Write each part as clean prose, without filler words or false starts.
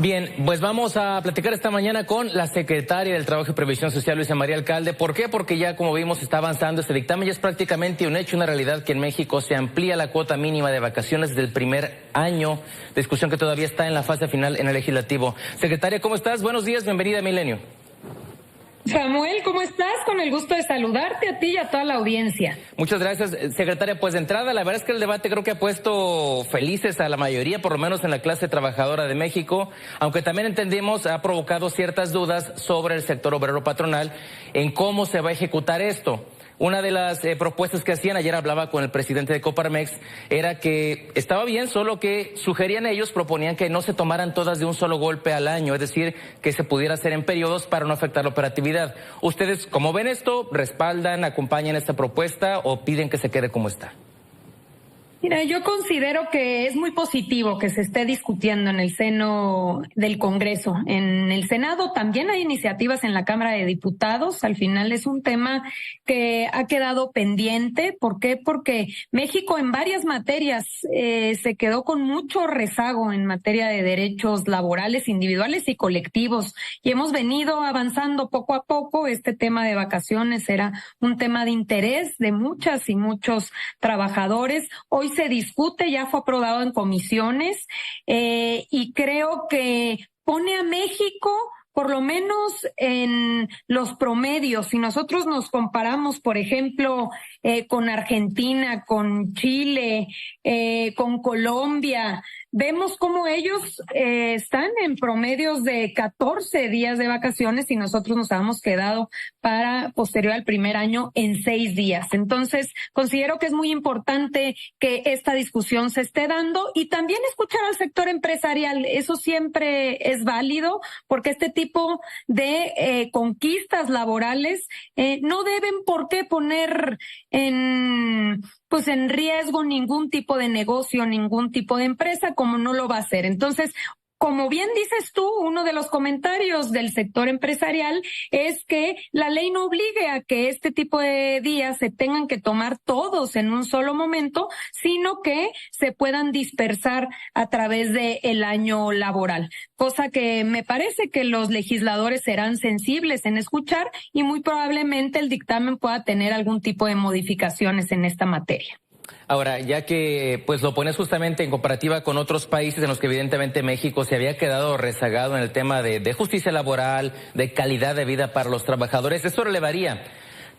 Bien, pues vamos a platicar esta mañana con la secretaria del Trabajo y Previsión Social, Luisa María Alcalde. ¿Por qué? Porque ya, como vimos, está avanzando este dictamen y es prácticamente un hecho, una realidad que en México se amplía la cuota mínima de vacaciones desde el primer año. Discusión que todavía está en la fase final en el legislativo. Secretaria, ¿cómo estás? Buenos días, bienvenida a Milenio. Samuel, ¿cómo estás? Con el gusto de saludarte a ti y a toda la audiencia. Muchas gracias, secretaria. Pues de entrada, la verdad es que el debate creo que ha puesto felices a la mayoría, por lo menos en la clase trabajadora de México, aunque también entendemos ha provocado ciertas dudas sobre el sector obrero patronal en cómo se va a ejecutar esto. Una de las propuestas que hacían, ayer hablaba con el presidente de Coparmex, era que estaba bien, solo que sugerían ellos, proponían que no se tomaran todas de un solo golpe al año, es decir, que se pudiera hacer en periodos para no afectar la operatividad. ¿Ustedes cómo ven esto? ¿Respaldan, acompañan esta propuesta o piden que se quede como está? Mira, yo considero que es muy positivo que se esté discutiendo en el seno del Congreso. En el Senado también hay iniciativas en la Cámara de Diputados. Al final es un tema que ha quedado pendiente. ¿Por qué? Porque México en varias materias se quedó con mucho rezago en materia de derechos laborales individuales y colectivos. Y hemos venido avanzando poco a poco. Este tema de vacaciones era un tema de interés de muchas y muchos trabajadores. Hoy se discute, ya fue aprobado en comisiones y creo que pone a México por lo menos en los promedios. Si nosotros nos comparamos, por ejemplo, con Argentina, con Chile, con Colombia, vemos cómo ellos están en promedios de 14 días de vacaciones y nosotros nos habíamos quedado para posterior al primer año en 6 días. Entonces, considero que es muy importante que esta discusión se esté dando y también escuchar al sector empresarial. Eso siempre es válido porque este tipo de conquistas laborales no deben por qué poner en riesgo ningún tipo de negocio, ningún tipo de empresa, como no lo va a hacer. Entonces, como bien dices tú, uno de los comentarios del sector empresarial es que la ley no obligue a que este tipo de días se tengan que tomar todos en un solo momento, sino que se puedan dispersar a través del año laboral, cosa que me parece que los legisladores serán sensibles en escuchar y muy probablemente el dictamen pueda tener algún tipo de modificaciones en esta materia. Ahora, ya que pues lo pones justamente en comparativa con otros países en los que evidentemente México se había quedado rezagado en el tema de justicia laboral, de calidad de vida para los trabajadores, eso relevaría.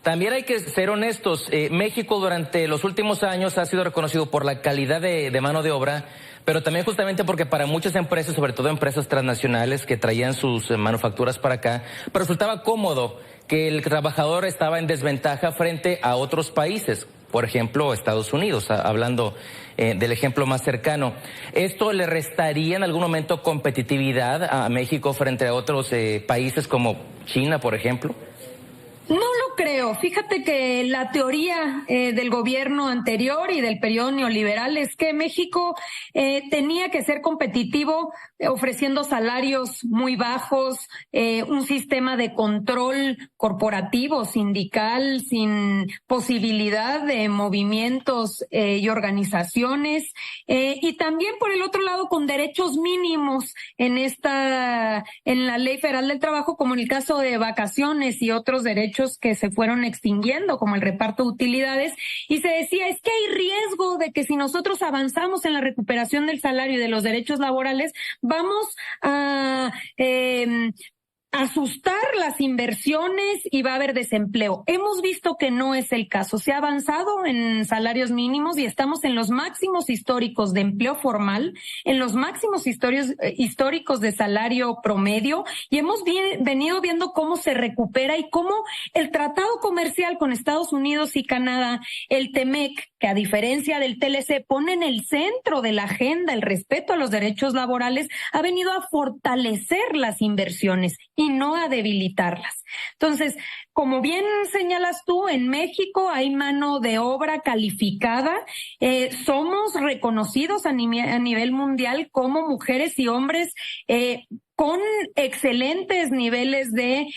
También hay que ser honestos, México durante los últimos años ha sido reconocido por la calidad de mano de obra, pero también justamente porque para muchas empresas, sobre todo empresas transnacionales que traían sus manufacturas para acá, pues resultaba cómodo que el trabajador estaba en desventaja frente a otros países. Por ejemplo, Estados Unidos, hablando del ejemplo más cercano. ¿Esto le restaría en algún momento competitividad a México frente a otros países como China, por ejemplo? No lo creo. Fíjate que la teoría del gobierno anterior y del periodo neoliberal es que México tenía que ser competitivo ofreciendo salarios muy bajos, un sistema de control corporativo, sindical, sin posibilidad de movimientos y organizaciones, y también por el otro lado con derechos mínimos en la Ley Federal del Trabajo, como en el caso de vacaciones y otros derechos que se fueron extinguiendo, como el reparto de utilidades, y se decía, es que hay riesgo de que si nosotros avanzamos en la recuperación del salario y de los derechos laborales, vamos a asustar las inversiones y va a haber desempleo. Hemos visto que no es el caso. Se ha avanzado en salarios mínimos y estamos en los máximos históricos de empleo formal, en los máximos históricos de salario promedio y hemos venido viendo cómo se recupera y cómo el tratado comercial con Estados Unidos y Canadá, el TEMEC, que a diferencia del TLC pone en el centro de la agenda el respeto a los derechos laborales, ha venido a fortalecer las inversiones y no a debilitarlas. Entonces, como bien señalas tú, en México hay mano de obra calificada, somos reconocidos a nivel mundial como mujeres y hombres con excelentes niveles de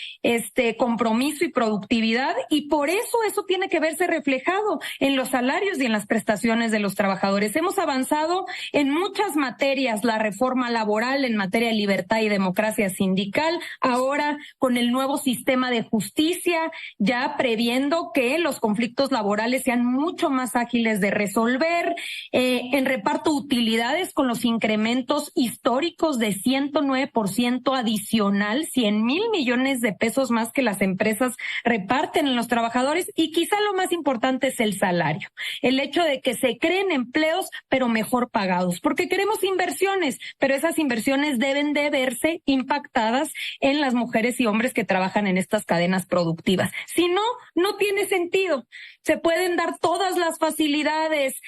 compromiso y productividad, y por eso tiene que verse reflejado en los salarios y en las prestaciones de los trabajadores. Hemos avanzado en muchas materias, la reforma laboral en materia de libertad y democracia sindical, ahora con el nuevo sistema de justicia, ya previendo que los conflictos laborales sean mucho más ágiles de resolver, en reparto de utilidades con los incrementos históricos de 109% adicional, 100,000 millones de pesos más que las empresas reparten en los trabajadores, y quizá lo más importante es el salario, el hecho de que se creen empleos pero mejor pagados, porque queremos inversiones, pero esas inversiones deben de verse impactadas en las mujeres y hombres que trabajan en estas cadenas productivas. Si no, no tiene sentido. Se pueden dar todas las facilidades,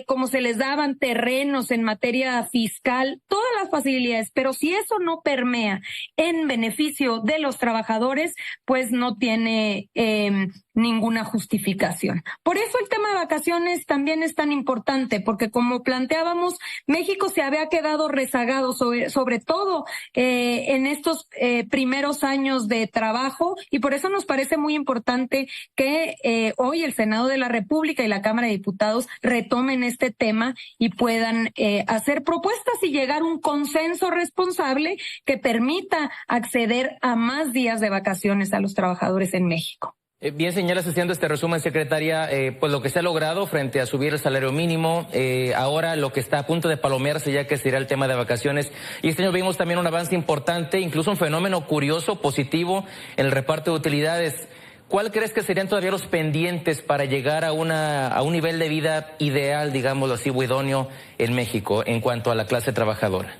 como se les daban terrenos en materia fiscal, todas las facilidades, pero si eso no permea en beneficio de los trabajadores, pues no tiene ninguna justificación. Por eso el tema de vacaciones también es tan importante, porque como planteábamos, México se había quedado rezagado, sobre todo en estos primeros años de trabajo, y por eso nos parece muy importante que hoy el Senado de la República y la Cámara de Diputados retomen este tema y puedan hacer propuestas y llegar a un consenso responsable que permita acceder a más días de vacaciones a los trabajadores en México. Bien señalas, haciendo este resumen, secretaria, pues lo que se ha logrado frente a subir el salario mínimo, ahora lo que está a punto de palomearse ya que será el tema de vacaciones, y este año vimos también un avance importante, incluso un fenómeno curioso, positivo, en el reparto de utilidades. ¿Cuál crees que serían todavía los pendientes para llegar a un nivel de vida ideal, digámoslo así, o idóneo en México en cuanto a la clase trabajadora?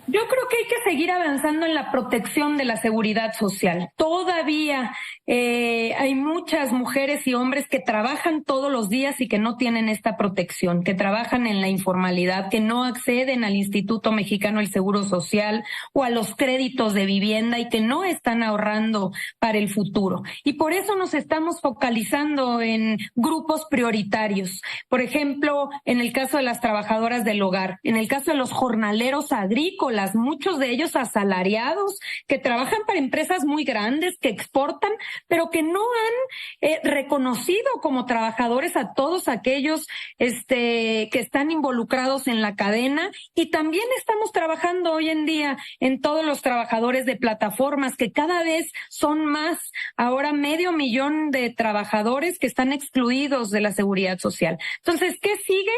Yo creo que hay que seguir avanzando en la protección de la seguridad social. Todavía hay muchas mujeres y hombres que trabajan todos los días y que no tienen esta protección, que trabajan en la informalidad, que no acceden al Instituto Mexicano del Seguro Social o a los créditos de vivienda y que no están ahorrando para el futuro. Y por eso nos estamos focalizando en grupos prioritarios. Por ejemplo, en el caso de las trabajadoras del hogar, en el caso de los jornaleros agrícolas, muchos de ellos asalariados que trabajan para empresas muy grandes, que exportan, pero que no han reconocido como trabajadores a todos aquellos que están involucrados en la cadena. Y también estamos trabajando hoy en día en todos los trabajadores de plataformas, que cada vez son más, ahora 500,000 de trabajadores que están excluidos de la seguridad social. Entonces, ¿qué sigue?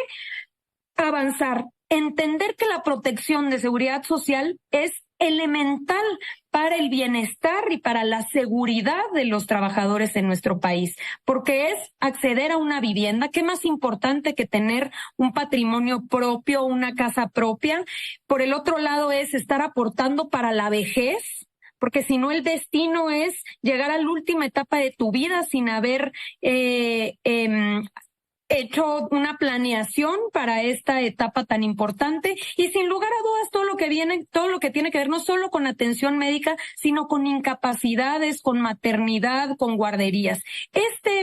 Avanzar. Entender que la protección de seguridad social es elemental para el bienestar y para la seguridad de los trabajadores en nuestro país, porque es acceder a una vivienda. ¿Qué más importante que tener un patrimonio propio, una casa propia? Por el otro lado es estar aportando para la vejez, porque si no el destino es llegar a la última etapa de tu vida sin haber hecho una planeación para esta etapa tan importante, y sin lugar a dudas todo lo que tiene que ver no solo con atención médica, sino con incapacidades, con maternidad, con guarderías.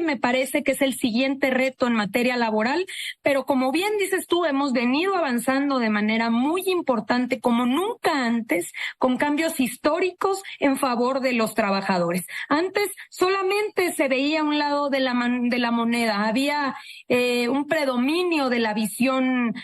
Me parece que es el siguiente reto en materia laboral, pero como bien dices tú, hemos venido avanzando de manera muy importante, como nunca antes, con cambios históricos en favor de los trabajadores. Antes solamente se veía un lado de la moneda, había un predominio de la visión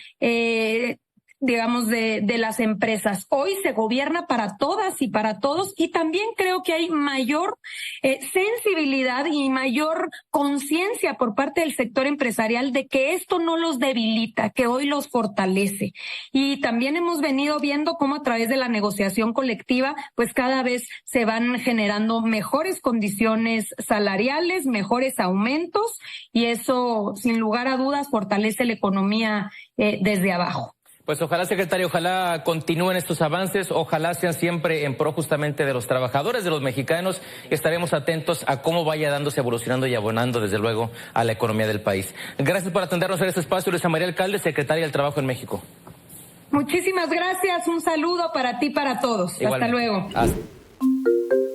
digamos, de las empresas. Hoy se gobierna para todas y para todos, y también creo que hay mayor sensibilidad y mayor conciencia por parte del sector empresarial de que esto no los debilita, que hoy los fortalece. Y también hemos venido viendo cómo a través de la negociación colectiva, pues cada vez se van generando mejores condiciones salariales, mejores aumentos, y eso, sin lugar a dudas, fortalece la economía desde abajo. Pues ojalá, secretario, ojalá continúen estos avances, ojalá sean siempre en pro justamente de los trabajadores, de los mexicanos. Estaremos atentos a cómo vaya dándose, evolucionando y abonando, desde luego, a la economía del país. Gracias por atendernos en este espacio, Luisa María Alcalde, secretaria del Trabajo en México. Muchísimas gracias, un saludo para ti y para todos. Igualmente. Hasta luego.